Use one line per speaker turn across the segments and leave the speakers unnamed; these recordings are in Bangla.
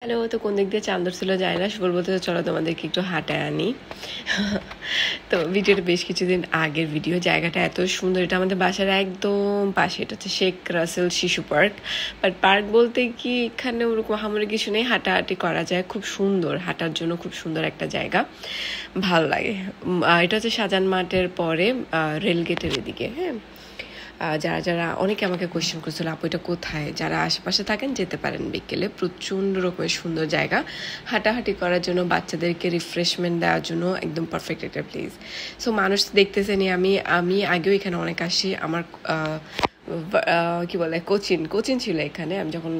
হ্যালো, তো কোন দিক দিয়ে চাঁদ ছিল যায় না, সুবল বলতে চলো তোমাদেরকে একটু হাঁটায় আনি। তো ভিডিওটা বেশ কিছুদিন আগের ভিডিও। জায়গাটা এত সুন্দর, এটা আমাদের বাসার একদম পাশে, এটা হচ্ছে শেখ রাসেল শিশু পার্ক। বাট পার্ক বলতে কি এখানে ওরকম হামরে কিছু নেই, হাঁটাহাঁটি করা যায়, খুব সুন্দর, হাঁটার জন্য খুব সুন্দর একটা জায়গা, ভালো লাগে। এটা হচ্ছে শাহজাহান মাঠের পরে রেলগেটের এদিকে। হ্যাঁ, যারা যারা অনেকে আমাকে কোয়েশ্চেন করছিল, আপু এটা কোথায়, যারা আশেপাশে থাকেন যেতে পারেন, বিকেলে প্রচণ্ড রকমের সুন্দর জায়গা, হাঁটাহাঁটি করার জন্য, বাচ্চাদেরকে রিফ্রেশমেন্ট দেওয়ার জন্য একদম পারফেক্ট একটা প্লেস। সো মানুষ দেখতেছেনি, আমি আগেও এখানে অনেক আসি। আমার কি বলে কোচিং ছিল এখানে। আমি যখন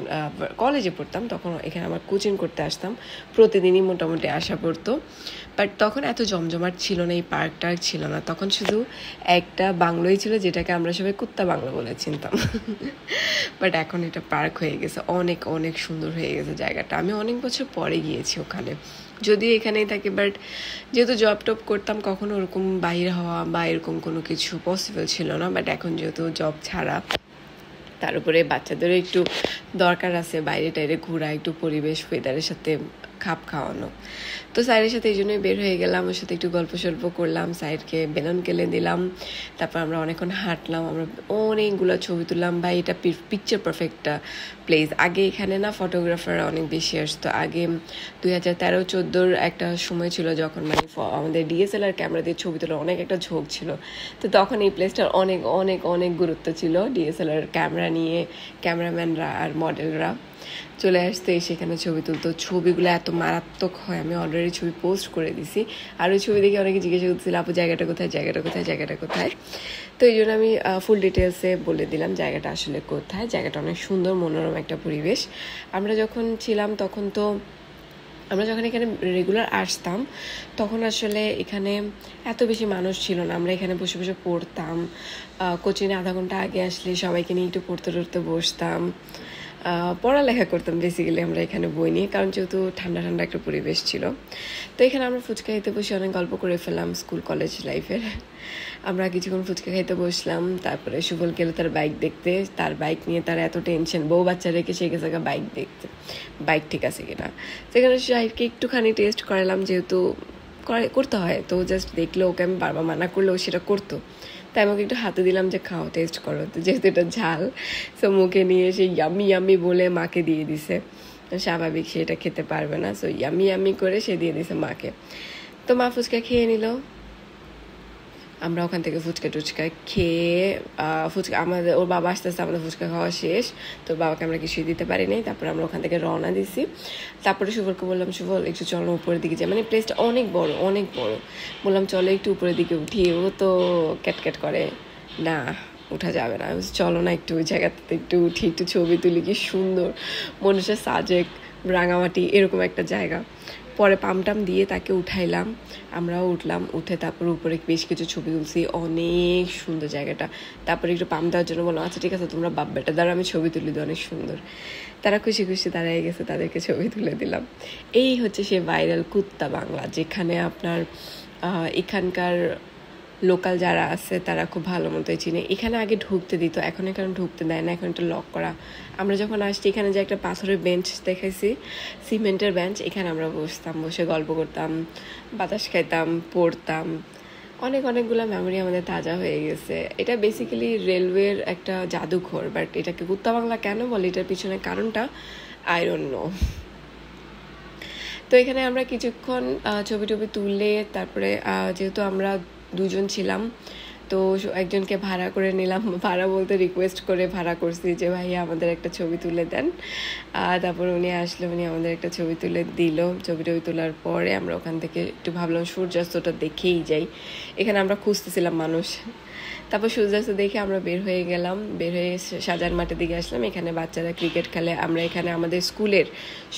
কলেজে পড়তাম তখন এখানে আমার কোচিং করতে আসতাম, প্রতিদিনই মোটামুটি আসা পড়তো। বাট তখন এত জমজমাট ছিল না, এই পার্কটা ছিল না, তখন শুধু একটা বাংলোই ছিল যেটাকে আমরা সবাই কুত্তা বাংলো বলে চিনতাম। বাট এখন এটা পার্ক হয়ে গেছে, অনেক অনেক সুন্দর হয়ে গেছে জায়গাটা। আমি অনেক বছর পরে গিয়েছি ওখানে, যদিও এখানেই থাকি, বাট যেহেতু জব টপ করতাম কখনো ওরকম বাইরে হওয়া বা এরকম কোনো কিছু পসিবল ছিল না। বাট এখন যেহেতু জব ছাড়া, তার উপরে বাচ্চাদেরও একটু দরকার আছে বাইরে টাইরে ঘোরা, একটু পরিবেশ ওয়েদারের সাথে খাপ খাওয়ানো। তো সাইডের সাথে এই জন্যই বের হয়ে গেলাম, ওর সাথে একটু গল্প সল্প করলাম, সাইডকে বেলুন কেলে দিলাম, তারপর আমরা অনেকক্ষণ হাঁটলাম, আমরা অনেকগুলো ছবি তুললাম। ভাই এটা পিকচার পারফেক্ট প্লেস। আগে এখানে না ফটোগ্রাফার অনেক বেশি আসতো। আগে 2013-14 একটা সময় ছিল যখন মানে আমাদের ডিএসএলআর ক্যামেরা দিয়ে ছবি তোলার অনেক একটা ঝোঁক ছিল। তো তখন এই প্লেসটার অনেক অনেক অনেক গুরুত্ব ছিল। ডিএসএলআর ক্যামেরা নিয়ে ক্যামেরাম্যানরা আর মডেলরা চলে আসতে, সেখানে ছবি তুলতো। ছবিগুলো এত মারাত্মক হয়, আমি অলরেডি ছবি পোস্ট করে দিছি। আর ওই ছবি দেখে অনেকে জিজ্ঞাসা করতেছিল, আপু জায়গাটা কোথায়, জায়গাটা কোথায়, জায়গাটা কোথায়। তো এই জন্য আমি ফুল ডিটেলসে বলে দিলাম জায়গাটা আসলে কোথায়। জায়গাটা অনেক সুন্দর, মনোরম একটা পরিবেশ। আমরা যখন ছিলাম তখন তো, আমরা যখন এখানে রেগুলার আসতাম তখন আসলে এখানে এত বেশি মানুষ ছিল না। আমরা এখানে বসে বসে পড়তাম, কোচিংয়ে আধা ঘন্টা আগে আসলে সবাইকে নিয়ে একটু পড়তে টড়তে বসতাম, পড়ালেখা করতাম বেসিক্যালি আমরা এখানে বই নিয়ে, কারণ যেহেতু ঠান্ডা ঠান্ডা একটা পরিবেশ ছিল। তো এখানে আমরা ফুচকা খেতে বসে অনেক গল্প করে ফেললাম স্কুল কলেজ লাইফের। আমরা কিছুক্ষণ ফুচকা খাইতে বসলাম, তারপরে সুবল গেল তার বাইক দেখতে। তার বাইক নিয়ে তার এত টেনশন, বউ বাচ্চা রেখে সে গেছে বাইক দেখতে, বাইক ঠিক আছে কিনা। সেখানে শাহিদকে একটুখানি টেস্ট করালাম, যেহেতু করতে হয়, তো জাস্ট দেখলে, ওকে আমি বারবার মানা করলেও সেটা করতো। তাই আমাকে একটু হাতে দিলাম যে খাও, টেস্ট করো। তো যেহেতু এটা ঝাল, সো মুখে নিয়ে সে ইয়ামি ইয়ামি বলে মাকে দিয়ে দিছে। স্বাভাবিক সে এটা খেতে পারবে না, সো ইয়ামি ইয়ামি করে সে দিয়ে দিছে মাকে। তো মা ফুচকা খেয়ে নিল। আমরা ওখান থেকে ফুচকা টুচকা খেয়ে, ফুচকা আমাদের, ওর বাবা আস্তে আস্তে আমাদের ফুচকা খাওয়া শেষ। তো বাবাকে আমরা কিছুই দিতে পারিনি। তারপর আমরা ওখান থেকে রওনা দিছি। তারপরে সুবলকে বললাম, সুবল একটু চলো উপরের দিকে যাই, মানে প্লেসটা অনেক বড় অনেক বড়। বললাম চলো একটু উপরের দিকে উঠি, ও তো ক্যাটক্যাট করে, না উঠা যাবে না। চলো না একটু ওই জায়গাতে একটু উঠি, একটু ছবি তুলি, কি সুন্দর মনুষ্যের সাজেক, রাঙামাটি এরকম একটা জায়গা। পরে পামটাম দিয়ে তাকে উঠাইলাম, আমরাও উঠলাম, উঠে তারপর উপরে বেশ কিছু ছবি তুলছি, অনেক সুন্দর জায়গাটা। তারপরে একটু পাম দেওয়ার জন্য বললাম, আচ্ছা ঠিক আছে তোমরা বাপ বেটা দ্বারা আমি ছবি তুলি দিই, অনেক সুন্দর। তারা খুশি খুশি দাঁড়িয়ে গেছে, তাদেরকে ছবি তুলে দিলাম। এই হচ্ছে সে ভাইরাল কুত্তা বাংলা, যেখানে আপনার এখানকার লোকাল যারা আছে তারা খুব ভালো মতোই চিনে। এখানে আগে ঢুকতে দিত, এখন এখানে ঢুকতে দেয় না, এখন এটা লক করা। আমরা যখন আসছি এখানে যে একটা পাথরের বেঞ্চ দেখাইছি, সিমেন্টের বেঞ্চ, এখানে আমরা বসতাম, বসে গল্প করতাম, বাতাস খাইতাম, পড়তাম। অনেকগুলো মেমোরি আমাদের তাজা হয়ে গেছে। এটা বেসিক্যালি রেলওয়ের একটা জাদুঘর, বাট এটাকে কুত্তা বাংলা কেন বলে, এটার পিছনে কারণটা আই ডোন্ট নো। তো এখানে আমরা কিছুক্ষণ ছবি টবি তুললে, তারপরে যেহেতু আমরা দুজন ছিলাম, তো একজনকে ভাড়া করে নিলাম। ভাড়া বলতে রিকোয়েস্ট করে ভাড়া করছি যে ভাইয়া আমাদের একটা ছবি তুলে দেন। তারপর উনি আসলে, উনি আমাদের একটা ছবি তুলে দিল। ছবি টবি তোলার পরে আমরা ওখান থেকে একটু ভাবলাম সূর্যাস্তটা দেখেই যাই। এখানে আমরা খুঁজতেছিলাম মানুষ। তারপর সূর্যাস্ত দেখে আমরা বের হয়ে গেলাম, বের হয়ে শাহজাহান মাঠের দিকে আসলাম। এখানে বাচ্চারা ক্রিকেট খেলে, আমরা এখানে আমাদের স্কুলের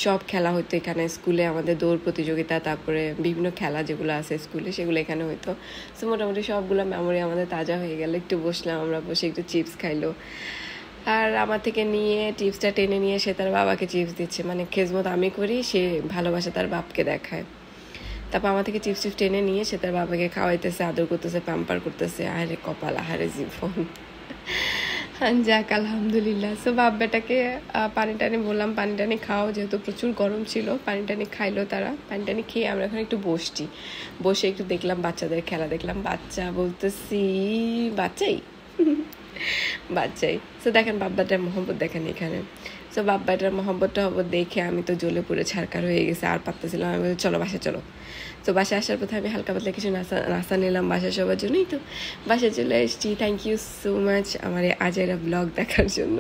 সব খেলা হতো। এখানে স্কুলে আমাদের দৌড় প্রতিযোগিতা, তারপরে বিভিন্ন খেলা যেগুলো আছে স্কুলে সেগুলো এখানে হতো। সো মোটামুটি সবগুলো মেমোরি আমাদের তাজা হয়ে গেল। একটু বসলাম, আমরা বসে একটু চিপস খাইলো, আর আমার থেকে নিয়ে টিপসটা টেনে নিয়ে সে তার বাবাকে চিপস দিচ্ছে, মানে খেজমত আমি করি, সে ভালোবাসা তার বাপকে দেখায়। তারপর আমার থেকে চিপস টেনে নিয়ে সে তার বাবাকে খাওয়াইতেছে, আদর করতেছে, প্যাম্পার করতেছে। আহারে কপাল, আহারে জীবন। যাক আলহামদুলিল্লাহ। সো বাপ বেটাকে পানি টানি বললাম পানি টানি খাও, যেহেতু প্রচুর গরম ছিল। পানি টানি খাইলো তারা। পানি টানি খেয়ে আমরা এখন একটু বসছি, বসে একটু দেখলাম বাচ্চাদের খেলা, দেখলাম বাচ্চা বলতেছি বাচ্চাই বাচ্চাই। সো দেখেন বাব্বাটার মোহাম্মত দেখেন এখানে। সো বাব্বাটার মোহাম্মত টহব্বত দেখে আমি তো জ্বলে পুড়ে ছারকার হয়ে গেছে, আর পারতেছিলাম। আমি বলি চলো বাসায় চলো। তো বাসায় আসার পথে আমি হালকা পাতলা কিছু নাস্তা নিলাম বাসায় সবার জন্যই। তো বাসায় চলে এসেছি। থ্যাংক ইউ সো মাচ আমার এই আজেরা ব্লগ দেখার জন্য।